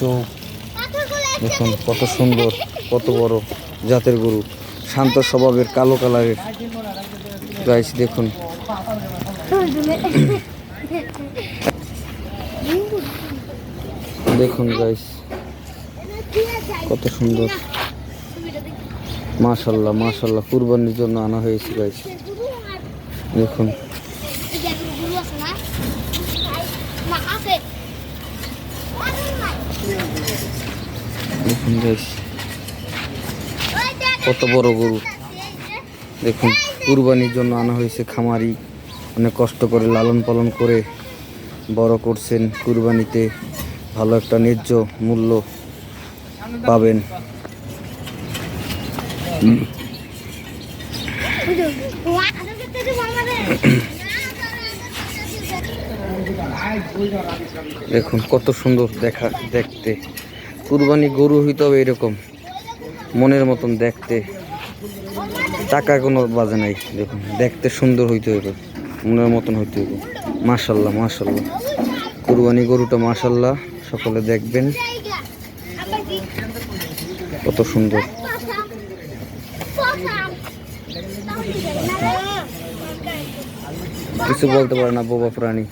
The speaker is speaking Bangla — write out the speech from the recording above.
চোখ দেখুন, কত সুন্দর, কত বড় জাতের গরু, শান্ত স্বভাবের, কালো কালারের। গাইস দেখুন, দেখুন গাইস কত সুন্দর। মাশাল্লাহ মাশাল্লাহ, কুরবানির জন্য আনা হয়েছে গাইস। দেখুন দেখুন গাইস কত বড় গরু। দেখুন, কুরবানির জন্য আনা হয়েছে। খামারি অনেক কষ্ট করে লালন পালন করে বড় করছেন। কুরবানিতে ভালো একটা ন্যায্য মূল্য পাবেন। দেখুন কত সুন্দর দেখতে। কুরবানি গরু হইতে হবে এরকম মনের মতন দেখতে, টাকা কোনো বাজে নাই। দেখুন, দেখতে সুন্দর হইতে হবে, মনের মতন হইতে হবে। মাশাল্লাহ মাশাল্লাহ, কুরবানি গরুটা মাশাল্লাহ, সকলে দেখবেন কত সুন্দর। কিছু বলতে পারে না বোবা প্রাণী।